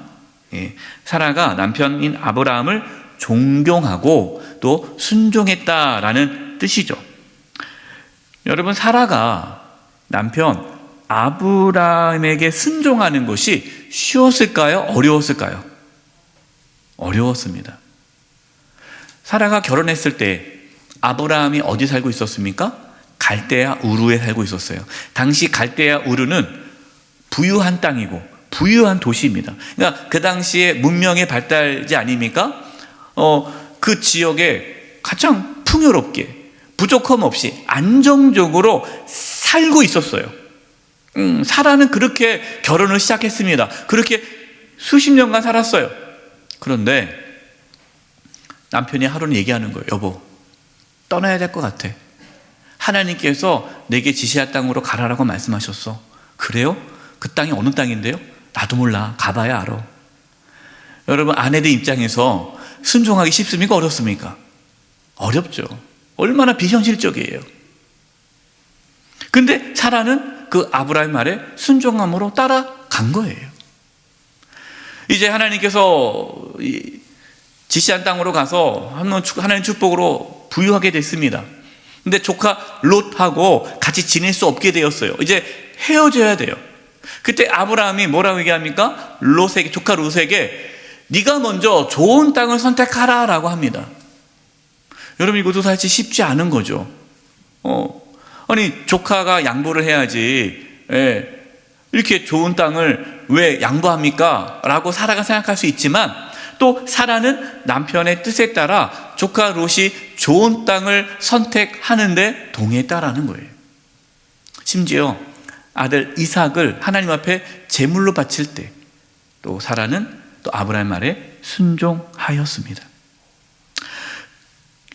Speaker 3: 사라가 남편인 아브라함을 존경하고 또 순종했다라는 뜻이죠. 여러분, 사라가 남편 아브라함에게 순종하는 것이 쉬웠을까요? 어려웠을까요? 어려웠습니다. 사라가 결혼했을 때 아브라함이 어디 살고 있었습니까? 갈대아 우르에 살고 있었어요. 당시 갈대아 우르는 부유한 땅이고 부유한 도시입니다. 그러니까 그 당시에 문명의 발달지 아닙니까? 그 지역에 가장 풍요롭게 부족함 없이 안정적으로 살고 있었어요. 사라는 그렇게 결혼을 시작했습니다. 그렇게 수십 년간 살았어요. 그런데 남편이 하루는 얘기하는 거예요. 여보, 떠나야 될 것 같아. 하나님께서 내게 지시할 땅으로 가라라고 말씀하셨어. 그래요? 그 땅이 어느 땅인데요? 나도 몰라. 가봐야 알아. 여러분, 아내들 입장에서 순종하기 쉽습니까? 어렵습니까? 어렵죠. 얼마나 비현실적이에요. 근데 사라는 그 아브라함 말에 순종함으로 따라간 거예요. 이제 하나님께서 지시한 땅으로 가서 하나님 축복으로 부유하게 됐습니다. 근데 조카 롯하고 같이 지낼 수 없게 되었어요. 이제 헤어져야 돼요. 그때 아브라함이 뭐라고 얘기합니까? 조카 롯에게 네가 먼저 좋은 땅을 선택하라 라고 합니다. 여러분, 이것도 사실 쉽지 않은 거죠. 아니, 조카가 양보를 해야지, 이렇게 좋은 땅을 왜 양보합니까? 라고 사라가 생각할 수 있지만, 또 사라는 남편의 뜻에 따라 조카 롯이 좋은 땅을 선택하는데 동의했다라는 거예요. 심지어 아들 이삭을 하나님 앞에 제물로 바칠 때 또 사라는 또 아브라함 말에 순종하였습니다.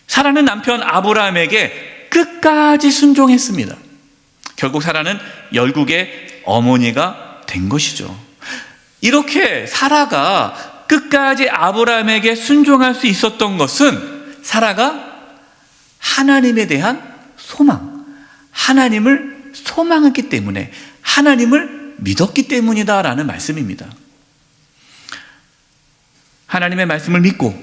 Speaker 3: 사라는 남편 아브라함에게 끝까지 순종했습니다. 결국 사라는 열국의 어머니가 된 것이죠. 이렇게 사라가 끝까지 아브라함에게 순종할 수 있었던 것은 사라가 하나님에 대한 소망, 하나님을 소망했기 때문에, 하나님을 믿었기 때문이다라는 말씀입니다. 하나님의 말씀을 믿고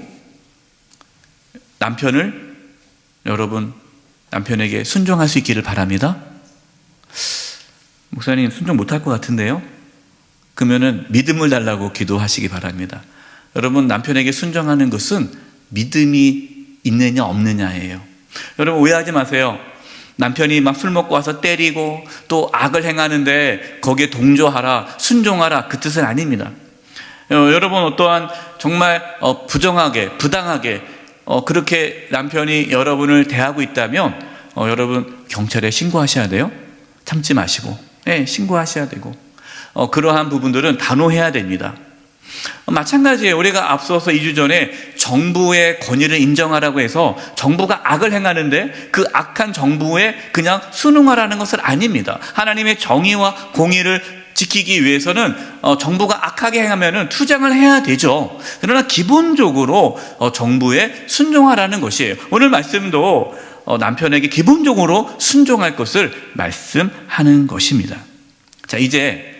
Speaker 3: 남편에게 순종할 수 있기를 바랍니다. 목사님, 순종 못할 것 같은데요? 그러면은 믿음을 달라고 기도하시기 바랍니다. 여러분, 남편에게 순종하는 것은 믿음이 있느냐 없느냐예요. 여러분, 오해하지 마세요. 남편이 막 술 먹고 와서 때리고 또 악을 행하는데 거기에 동조하라, 순종하라, 그 뜻은 아닙니다. 여러분, 어떠한 정말 부정하게, 부당하게 그렇게 남편이 여러분을 대하고 있다면 여러분, 경찰에 신고하셔야 돼요. 참지 마시고, 신고하셔야 되고, 그러한 부분들은 단호해야 됩니다. 마찬가지예요. 우리가 앞서서 2주 전에 정부의 권위를 인정하라고 해서 정부가 악을 행하는데 그 악한 정부에 그냥 순응하라는 것은 아닙니다. 하나님의 정의와 공의를 지키기 위해서는 정부가 악하게 행하면 투쟁을 해야 되죠. 그러나 기본적으로 정부에 순종하라는 것이에요. 오늘 말씀도 남편에게 기본적으로 순종할 것을 말씀하는 것입니다. 자, 이제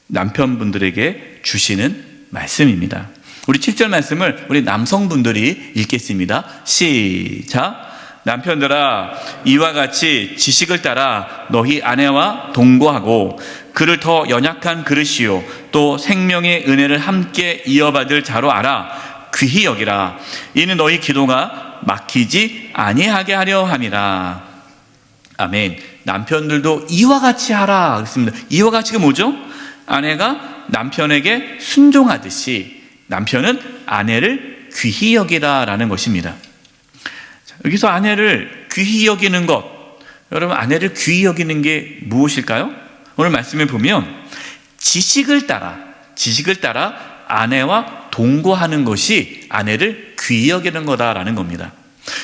Speaker 3: 남편분들에게 주시는 말씀입니다. 우리 7절 말씀을 우리 남성분들이 읽겠습니다. 시작. 남편들아, 이와 같이 지식을 따라 너희 아내와 동거하고 그를 더 연약한 그릇이요 또 생명의 은혜를 함께 이어받을 자로 알아 귀히 여기라. 이는 너희 기도가 막히지 아니하게 하려 함이라. 아멘. 남편들도 이와 같이 하라 그랬습니다. 이와 같이가 뭐죠? 아내가 남편에게 순종하듯이 남편은 아내를 귀히 여기라라는 것입니다. 여기서 아내를 귀히 여기는 것, 여러분, 아내를 귀히 여기는 게 무엇일까요? 오늘 말씀에 보면 지식을 따라 아내와 동거하는 것이 아내를 귀히 여기는 거다라는 겁니다.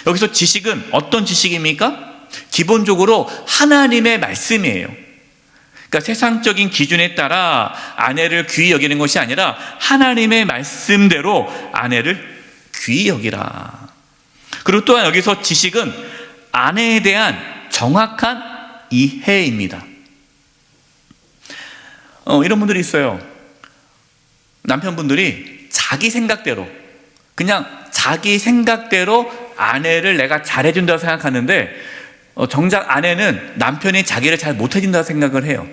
Speaker 3: 여기서 지식은 어떤 지식입니까? 기본적으로 하나님의 말씀이에요. 그러니까 세상적인 기준에 따라 아내를 귀히 여기는 것이 아니라 하나님의 말씀대로 아내를 귀히 여기라. 그리고 또한 여기서 지식은 아내에 대한 정확한 이해입니다. 이런 분들이 있어요. 남편분들이 자기 생각대로, 그냥 자기 생각대로 아내를 내가 잘해준다고 생각하는데 정작 아내는 남편이 자기를 잘 못해준다고 생각을 해요.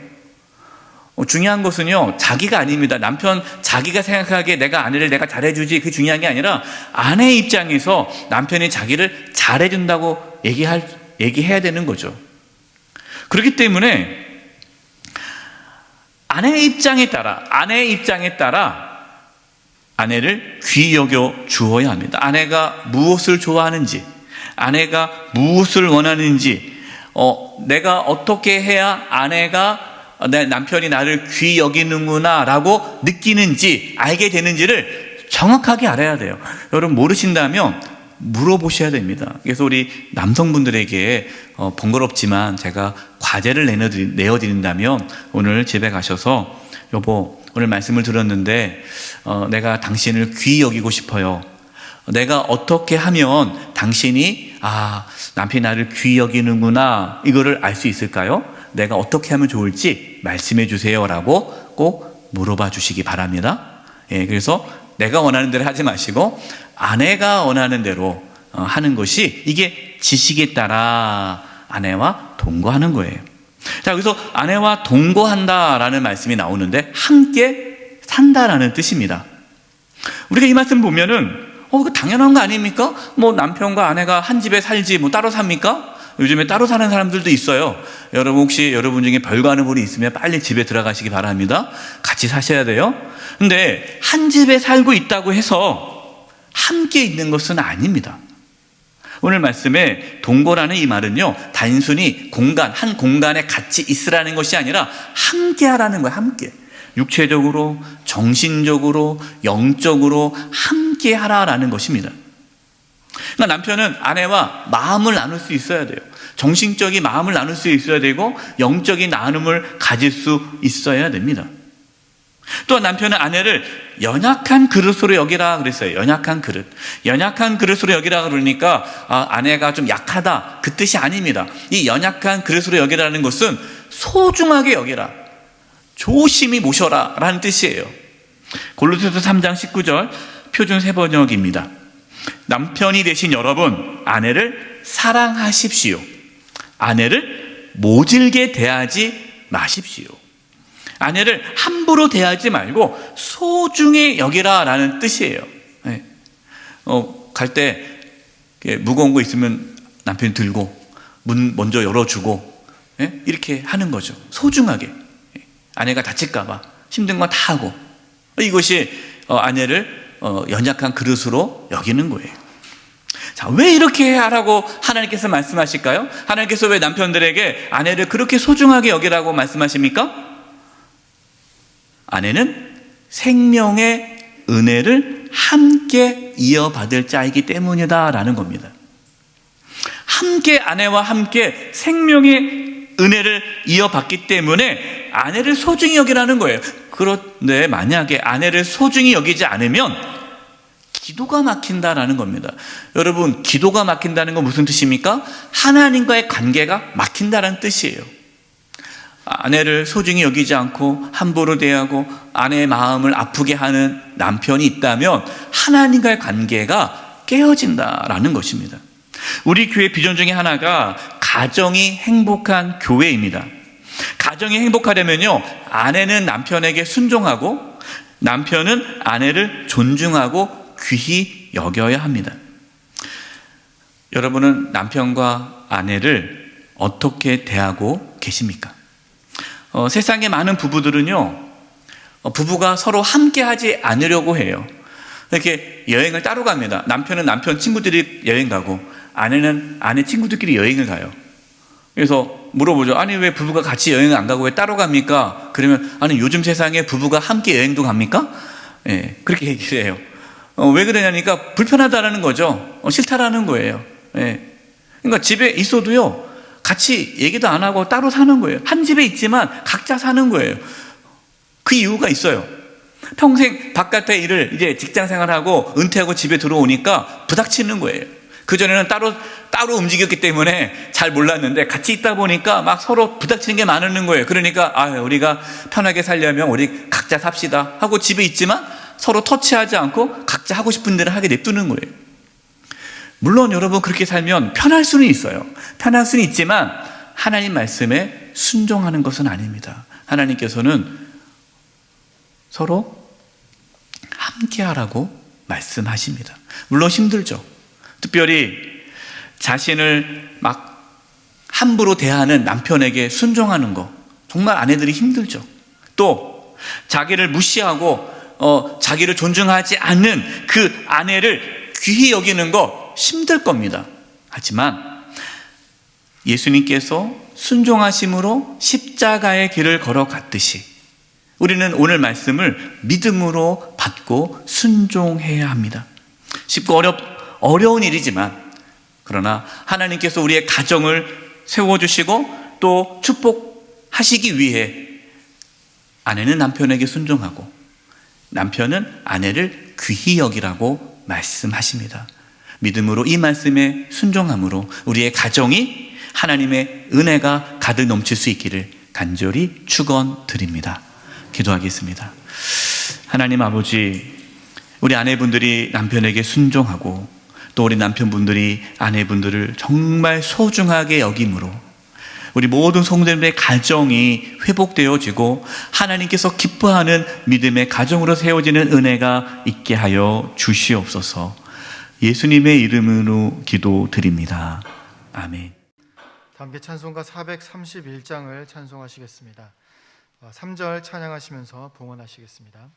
Speaker 3: 중요한 것은요, 자기가 아닙니다. 남편 자기가 생각하기에 내가 아내를 내가 잘해주지, 그게 중요한 게 아니라 아내의 입장에서 남편이 자기를 잘해준다고 얘기해야 되는 거죠. 그렇기 때문에 아내의 입장에 따라 아내를 귀히 여겨 주어야 합니다. 아내가 무엇을 좋아하는지, 아내가 무엇을 원하는지, 내가 어떻게 해야 내 남편이 나를 귀히 여기는구나 라고 느끼는지, 알게 되는지를 정확하게 알아야 돼요. 여러분, 모르신다면 물어보셔야 됩니다. 그래서 우리 남성분들에게 번거롭지만 제가 과제를 내어드린다면 오늘 집에 가셔서 여보, 오늘 말씀을 들었는데 내가 당신을 귀히 여기고 싶어요. 내가 어떻게 하면 당신이 남편이 나를 귀히 여기는구나 이거를 알 수 있을까요? 내가 어떻게 하면 좋을지 말씀해 주세요 라고 꼭 물어봐 주시기 바랍니다. 그래서 내가 원하는 대로 하지 마시고 아내가 원하는 대로 하는 것이 이게 지식에 따라 아내와 동거하는 거예요. 자, 여기서 아내와 동거한다라는 말씀이 나오는데 함께 산다라는 뜻입니다. 우리가 이 말씀 보면은 그거 당연한 거 아닙니까? 뭐 남편과 아내가 한 집에 살지 뭐 따로 삽니까? 요즘에 따로 사는 사람들도 있어요. 여러분 혹시 여러분 중에 별거 아는 분이 있으면 빨리 집에 들어가시기 바랍니다. 같이 사셔야 돼요. 근데 한 집에 살고 있다고 해서 함께 있는 것은 아닙니다. 오늘 말씀에 동거라는 이 말은요, 단순히 한 공간에 같이 있으라는 것이 아니라 함께 하라는 거예요. 함께. 육체적으로, 정신적으로, 영적으로 함께 하라라는 것입니다. 그러니까 남편은 아내와 마음을 나눌 수 있어야 돼요. 정신적인 마음을 나눌 수 있어야 되고 영적인 나눔을 가질 수 있어야 됩니다. 또한 남편은 아내를 연약한 그릇으로 여기라 그랬어요. 연약한 그릇. 연약한 그릇으로 여기라 그러니까 아내가 좀 약하다 그 뜻이 아닙니다. 이 연약한 그릇으로 여기라는 것은 소중하게 여기라, 조심히 모셔라 라는 뜻이에요. 골로새서 3장 19절 표준 세번역입니다. 남편이 되신 여러분, 아내를 사랑하십시오. 아내를 모질게 대하지 마십시오. 아내를 함부로 대하지 말고 소중히 여기라 라는 뜻이에요. 갈 때 무거운 거 있으면 남편이 들고 문 먼저 열어주고 이렇게 하는 거죠. 소중하게. 아내가 다칠까 봐 힘든 건 다 하고, 이것이 아내를 연약한 그릇으로 여기는 거예요. 자, 왜 이렇게 하라고 하나님께서 말씀하실까요? 하나님께서 왜 남편들에게 아내를 그렇게 소중하게 여기라고 말씀하십니까? 아내는 생명의 은혜를 함께 이어받을 자이기 때문이다 라는 겁니다. 함께 아내와 함께 생명의 은혜를 이어받기 때문에 아내를 소중히 여기라는 거예요. 그런데 만약에 아내를 소중히 여기지 않으면 기도가 막힌다라는 겁니다. 여러분, 기도가 막힌다는 건 무슨 뜻입니까? 하나님과의 관계가 막힌다는 뜻이에요. 아내를 소중히 여기지 않고 함부로 대하고 아내의 마음을 아프게 하는 남편이 있다면 하나님과의 관계가 깨어진다라는 것입니다. 우리 교회 비전 중에 하나가 가정이 행복한 교회입니다. 가정이 행복하려면요, 아내는 남편에게 순종하고 남편은 아내를 존중하고 귀히 여겨야 합니다. 여러분은 남편과 아내를 어떻게 대하고 계십니까? 세상에 많은 부부들은요, 부부가 서로 함께 하지 않으려고 해요. 이렇게 여행을 따로 갑니다. 남편은 남편 친구들이 여행 가고 아내는 아내 친구들끼리 여행을 가요. 그래서 물어보죠. 아니, 왜 부부가 같이 여행을 안 가고 왜 따로 갑니까? 그러면 아니, 요즘 세상에 부부가 함께 여행도 갑니까? 그렇게 얘기를 해요. 왜 그러냐니까 불편하다라는 거죠. 싫다라는 거예요. 그러니까 집에 있어도요, 같이 얘기도 안 하고 따로 사는 거예요. 한 집에 있지만 각자 사는 거예요. 그 이유가 있어요. 평생 바깥의 일을 이제 직장 생활하고 은퇴하고 집에 들어오니까 부닥치는 거예요. 그전에는 따로 움직였기 때문에 잘 몰랐는데 같이 있다 보니까 막 서로 부닥치는 게 많은 거예요. 그러니까 우리가 편하게 살려면 우리 각자 삽시다 하고 집에 있지만 서로 터치하지 않고 각자 하고 싶은 대로 하게 냅두는 거예요. 물론 여러분, 그렇게 살면 편할 수는 있어요. 편할 수는 있지만 하나님 말씀에 순종하는 것은 아닙니다. 하나님께서는 서로 함께 하라고 말씀하십니다. 물론 힘들죠. 특별히 자신을 막 함부로 대하는 남편에게 순종하는 거, 정말 아내들이 힘들죠. 또 자기를 무시하고 자기를 존중하지 않는 그 아내를 귀히 여기는 거 힘들 겁니다. 하지만 예수님께서 순종하심으로 십자가의 길을 걸어갔듯이 우리는 오늘 말씀을 믿음으로 받고 순종해야 합니다. 쉽고 어려운 일이지만, 그러나 하나님께서 우리의 가정을 세워주시고 또 축복하시기 위해 아내는 남편에게 순종하고 남편은 아내를 귀히 여기라고 말씀하십니다. 믿음으로 이 말씀에 순종함으로 우리의 가정이 하나님의 은혜가 가득 넘칠 수 있기를 간절히 축원드립니다. 기도하겠습니다. 하나님 아버지, 우리 아내분들이 남편에게 순종하고 또 우리 남편분들이 아내분들을 정말 소중하게 여김으로 우리 모든 성도님의 가정이 회복되어지고 하나님께서 기뻐하는 믿음의 가정으로 세워지는 은혜가 있게 하여 주시옵소서. 예수님의 이름으로 기도드립니다. 아멘.
Speaker 1: 함께 찬송가 431장을 찬송하시겠습니다. 3절 찬양하시면서 봉헌하시겠습니다.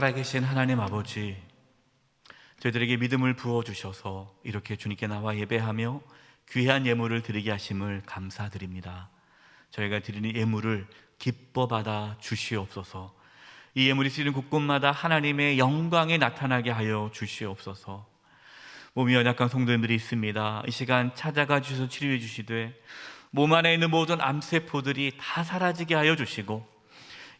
Speaker 3: 살아계신 하나님 아버지, 저희들에게 믿음을 부어주셔서 이렇게 주님께 나와 예배하며 귀한 예물을 드리게 하심을 감사드립니다. 저희가 드리는 예물을 기뻐 받아 주시옵소서. 이 예물이 쓰이는 곳곳마다 하나님의 영광에 나타나게 하여 주시옵소서. 몸이 연약한 성도님들이 있습니다. 이 시간 찾아가 주셔서 치료해 주시되 몸 안에 있는 모든 암세포들이 다 사라지게 하여 주시고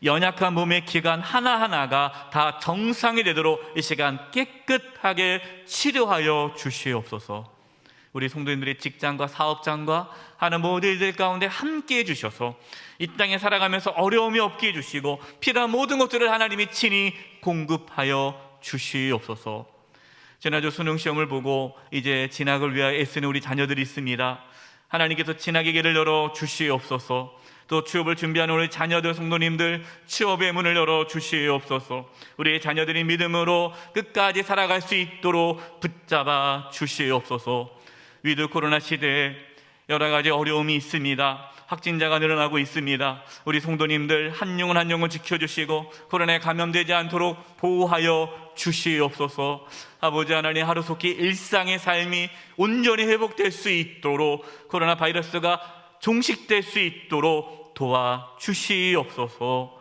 Speaker 3: 연약한 몸의 기관 하나하나가 다 정상이 되도록 이 시간 깨끗하게 치료하여 주시옵소서. 우리 성도님들의 직장과 사업장과 하는 모든 일들 가운데 함께 해주셔서 이 땅에 살아가면서 어려움이 없게 해주시고 필요한 모든 것들을 하나님이 친히 공급하여 주시옵소서. 지난주 수능시험을 보고 이제 진학을 위하여 애쓰는 우리 자녀들이 있습니다. 하나님께서 진학의 길을 열어 주시옵소서. 또 취업을 준비하는 우리 자녀들 성도님들 취업의 문을 열어 주시옵소서. 우리의 자녀들이 믿음으로 끝까지 살아갈 수 있도록 붙잡아 주시옵소서. 위드 코로나 시대에 여러 가지 어려움이 있습니다. 확진자가 늘어나고 있습니다. 우리 성도님들 한 영혼 한 영혼 지켜주시고 코로나에 감염되지 않도록 보호하여 주시옵소서. 아버지 하나님, 하루속히 일상의 삶이 온전히 회복될 수 있도록 코로나 바이러스가 종식될 수 있도록 도와주시옵소서.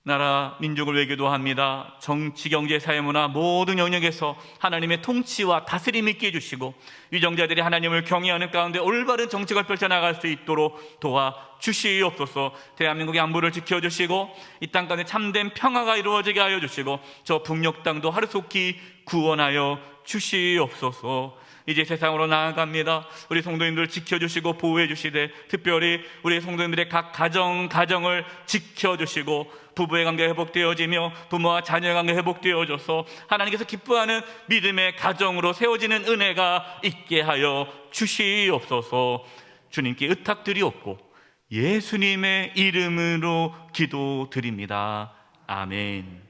Speaker 3: 나라 민족을 외교도 합니다. 정치, 경제, 사회문화 모든 영역에서 하나님의 통치와 다스림이 있게 해주시고 위정자들이 하나님을 경외하는 가운데 올바른 정책을 펼쳐나갈 수 있도록 도와주시옵소서. 대한민국의 안보를 지켜주시고 이 땅 가운데 참된 평화가 이루어지게 하여 주시고 저 북녘 땅도 하루속히 구원하여 주시옵소서. 이제 세상으로 나아갑니다. 우리 성도님들 지켜주시고 보호해 주시되 특별히 우리 성도님들의 각 가정을 지켜주시고 부부의 관계가 회복되어지며 부모와 자녀의 관계가 회복되어져서 하나님께서 기뻐하는 믿음의 가정으로 세워지는 은혜가 있게 하여 주시옵소서. 주님께 의탁드리옵고 예수님의 이름으로 기도드립니다. 아멘.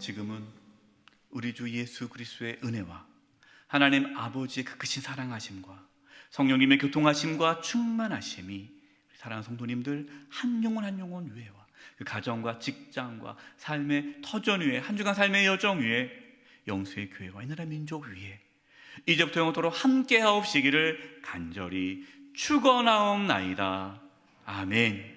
Speaker 3: 지금은 우리 주 예수 그리스도의 은혜와 하나님 아버지의 그 크신 사랑하심과 성령님의 교통하심과 충만하심이 사랑하는 성도님들 한 영혼 한 영혼 위에와 그 가정과 직장과 삶의 터전 위에 한 주간 삶의 여정 위에 영수의 교회와 이 나라 민족 위에 이제부터 영원토록 함께 하옵시기를 간절히 축원하옵나이다. 아멘.